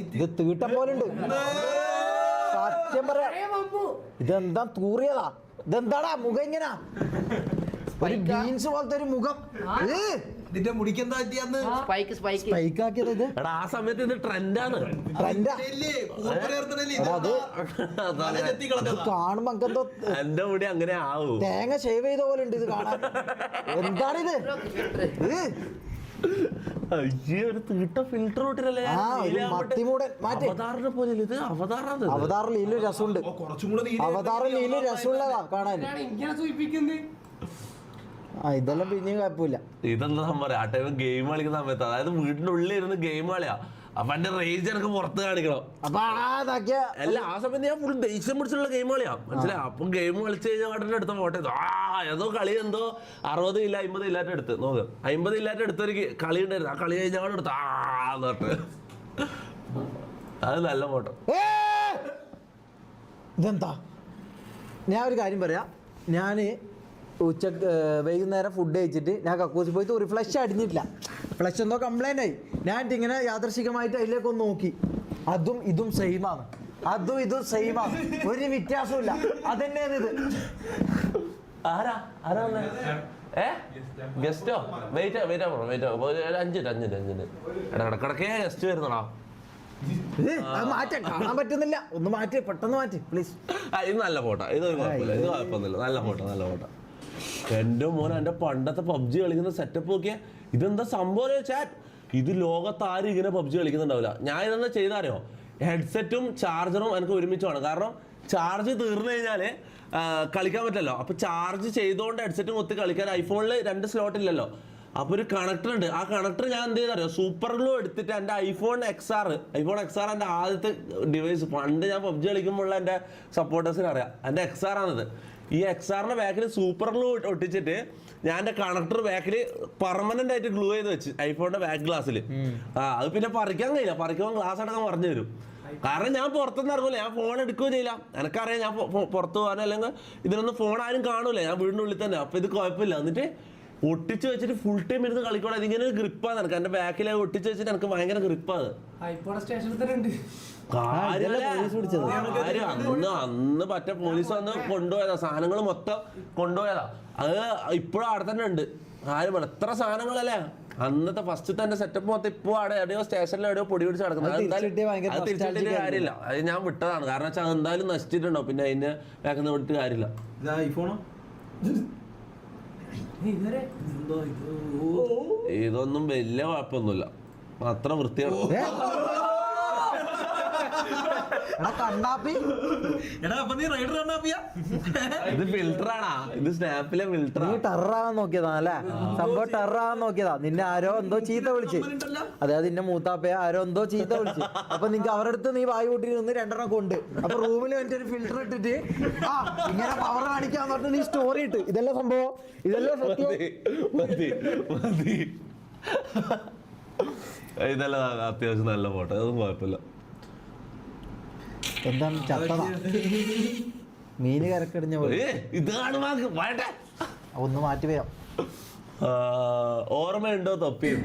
ഇത് തീട്ടം പോലുണ്ട്. സത്യം പറയാ, ഇതെന്താ തൂറിയതാ? ഇതെന്താടാ മുഖം ഇങ്ങനെ ഒരു ബീൻസ് പോലത്തെ ഒരു മുഖം? ഇതിന്റെ മുടിക്കെന്താ പറ്റിയാന്ന് സ്പൈക്ക് ആക്കിയത് ഇത്. ആ സമയത്ത് ഇത് ട്രെൻഡാണ്. കാണുമ്പോ എന്തോ എന്റെ മുടി അങ്ങനെ ആവും. തേങ്ങ ഷേവ് ചെയ്ത പോലെ ഉണ്ട് ഇത് കാണാൻ. എന്താണിത്? ഒരു തീട്ട ഫിൽറ്റർ ഇട്ടിട്ടല്ലേ അവതാറിനെ പോലെ. ഇത് അവതാറാണ്. അവതാറിൽ ഇതിലും രസമുണ്ട്. അവതാറിൽ ഇതിലും രസമുള്ളതാ കാണാൻ. ഇതെല്ലാം പിന്നെയും കുഴപ്പമില്ല. ഇതെന്താ സംഭവം? ആ ടൈം ഗെയിം കളിക്കുന്ന സമയത്ത്, അതായത് വീടിന്റെ ഉള്ളിൽ ഇരുന്ന് ഗെയിം കളിയാ. അപ്പൊ എന്റെ റേഞ്ച് എനിക്ക് പുറത്ത് കാണിക്കണം. അല്ല, ആ സമയത്ത് ഞാൻ ഫുൾ ദേഷ്യം പിടിച്ചുള്ള ഗെയിം കളിയാ, മനസ്സിലായി? അപ്പൊ ഗെയിം കളിച്ച് കഴിഞ്ഞാൽ ഉടനെ എടുത്ത ഫോട്ടോ ഏതോ കളി എന്തോ 60 ഇല്ല 50 ഇല്ലാത്ത എടുത്ത് നോക്ക്. 50 ഇല്ലാത്ത എടുത്തൊരു കളി ഉണ്ടായിരുന്നു. ആ കളി കഴിഞ്ഞാൽ എടുത്ത് തൊട്ട് അത് നല്ല ഫോട്ടോ. ഇതെന്താ? ഞാൻ ഒരു കാര്യം പറയാം. ഞാൻ ഉച്ചക്ക് വൈകുന്നേരം ഫുഡ് കഴിച്ചിട്ട് ഞാൻ കക്കൂസിൽ പോയിട്ട് ഒരു ഫ്ലഷ് അടിഞ്ഞിട്ടില്ല. ഫ്ലഷ് എന്തോ കംപ്ലൈൻ്റ് ആയി. ഞാൻ ഇങ്ങനെ യാദൃശികമായിട്ട് അതിലേക്കൊന്ന് നോക്കി. അതും ഇതും സെയിമാണ്. അതും ഇതും സെയിമാണ്. ഒരു വ്യത്യാസമില്ല. അതന്നെയാണ് ഇത്. ആരാ ഗസ്റ്റോ? Wait 5 ഇടക്കിടക്കേ guest വരുന്നടാ. മാറ്റാൻ കാണാൻ പറ്റുന്നില്ല. ഒന്ന് മാറ്റി, പെട്ടെന്ന് മാറ്റി പ്ലീസ്. ഇത് നല്ല ഫോട്ടോ. ഇത് കുഴപ്പമൊന്നുമില്ല. നല്ല ഫോട്ടോ. എന്റെ മോനെ, എന്റെ പണ്ടത്തെ പബ്ജി കളിക്കുന്ന സെറ്റപ്പ് നോക്കിയാ. ഇതെന്താ സംഭവം ചാറ്റ്? ഇത് ലോകത്താരും ഇങ്ങനെ പബ്ജി കളിക്കുന്നുണ്ടാവില്ല. ഞാൻ ഇതെന്താ ചെയ്താറിയോ? ഹെഡ്സെറ്റും ചാർജറും എനിക്ക് ഒരുമിച്ച് വേണം. കാരണം ചാർജ് തീർന്നു കഴിഞ്ഞാല് കളിക്കാൻ പറ്റില്ലല്ലോ. അപ്പൊ ചാർജ് ചെയ്തുകൊണ്ട് ഹെഡ്സെറ്റും കുത്തി കളിക്കാൻ ഐഫോണിൽ 2 സ്ലോട്ട് ഇല്ലല്ലോ. അപ്പൊ ഒരു കണക്ടർ ഉണ്ട്. ആ കണക്ടർ ഞാൻ എന്ത് ചെയ്തറിയോ? സൂപ്പർ ഗ്ലൂ എടുത്തിട്ട് എൻ്റെ ഐഫോൺ XR എൻ്റെ ആദ്യത്തെ ഡിവൈസ്. പണ്ട് ഞാൻ പബ്ജി കളിക്കുമ്പോഴുള്ള എൻ്റെ സപ്പോർട്ടേഴ്സിന് അറിയാം, എൻ്റെ XR ആണിത്. ഈ XR-ന്റെ ബാക്കിൽ സൂപ്പർ ഗ്ലൂ ഒട്ടിച്ചിട്ട് ഞാൻ എൻ്റെ കണക്ടർ ബാക്കിൽ പെർമനന്റ് ആയിട്ട് ഗ്ലൂ ചെയ്ത് വെച്ച് ഐഫോണിന്റെ ബാക്ക് ഗ്ലാസ്സിൽ. അത് പിന്നെ പറിക്കാൻ കഴിയില്ല. പറിക്കുമ്പോൾ ഗ്ലാസ് അടക്കം പറഞ്ഞു തരും. കാരണം ഞാൻ പുറത്തുനിന്ന് ഇറങ്ങൂല, ഞാൻ ഫോൺ എടുക്കുകയും ചെയ്യില്ല. എനിക്കറിയാം ഞാൻ പുറത്ത് പോകാനോ അല്ലെങ്കിൽ ഇതിനൊന്നും ഫോൺ ആരും കാണൂല. ഞാൻ വീടിൻ്റെ ഉള്ളിൽ തന്നെ. അപ്പൊ ഇത് കുഴപ്പമില്ല. എന്നിട്ട് ഒട്ടിച്ച് വെച്ചിട്ട് ഫുൾ ടൈം ഇരുന്ന് കളിക്കണം. ഇതിങ്ങനെ ഒരു ഗ്രിപ്പാണ് എനിക്ക്. എൻ്റെ ബാക്കിൽ ഒട്ടിച്ച് വെച്ചിട്ട് എനിക്ക് ഭയങ്കര ഗ്രിപ്പാണ്. അന്ന് പറ്റ പോലീസ് വന്ന് കൊണ്ടുപോയതാ. സാധനങ്ങൾ മൊത്തം കൊണ്ടുപോയതാ. അത് ഇപ്പോഴും അവിടെ തന്നെ ഉണ്ട്. ആരും എത്ര സാധനങ്ങളല്ലേ അന്നത്തെ ഫസ്റ്റ് തന്നെ സെറ്റപ്പ് മൊത്തം ഇപ്പോൾ അവിടെ എവിടെയോ സ്റ്റേഷനിൽ എവിടെയോ പൊടി പിടിച്ച് നടക്കുന്നത്. അത് തിരിച്ചിട്ട് കാര്യമില്ല. അത് ഞാൻ വിട്ടതാണ്. കാരണം വെച്ചാൽ എന്തായാലും നശിച്ചിട്ടുണ്ടോ. പിന്നെ അതിന്റെ ബാക്കിൽ വിട്ടിട്ട് കാര്യമില്ല. ഇതൊന്നും വലിയ കുഴപ്പമൊന്നുമില്ല. അത്ര വൃത്തിയാണ്. ഇത് ഫിൽറ്ററാണാ. ഇത് സ്നാപ്പിലെ ഫിൽറ്റർ. നീ ടെററാവാൻ നോക്കിയതാ അല്ലേ? സംഭവം ടെററാവാൻ നോക്കിയതാ. നിന്നെ ആരോ എന്തോ ചീത്ത വിളിച്ച്. അതായത് നിന്റെ മൂത്താപ്പയെ ആരോ എന്തോ ചീത്ത വിളിച്ച്. അപ്പൊ നിനക്ക് അവരുടെ അടുത്ത് നീ വായു കൂട്ടി നിന്ന് 2 കൊണ്ട് അപ്പൊ റൂമിൽ വന്നിട്ട് ഒരു ഫിൽറ്റർ ഇട്ടിട്ട് ഇങ്ങനെ പവർ കാണിക്കാന്ന് പറഞ്ഞിട്ട് നീ സ്റ്റോറി ഇട്ട്. ഇതെല്ലാം സംഭവം. ഇതെല്ലാം ഇതെല്ലാം അത്യാവശ്യം നല്ല ഫോട്ടോ. അതൊന്നും കുഴപ്പമില്ല. എന്താണ് ചത്തതാ? മീന് കരക്കടിഞ്ഞ പോലെ. ഇതാണ് ഒന്ന് മാറ്റി പോയാ. ഓർമ്മയുണ്ടോ തൊപ്പിയും?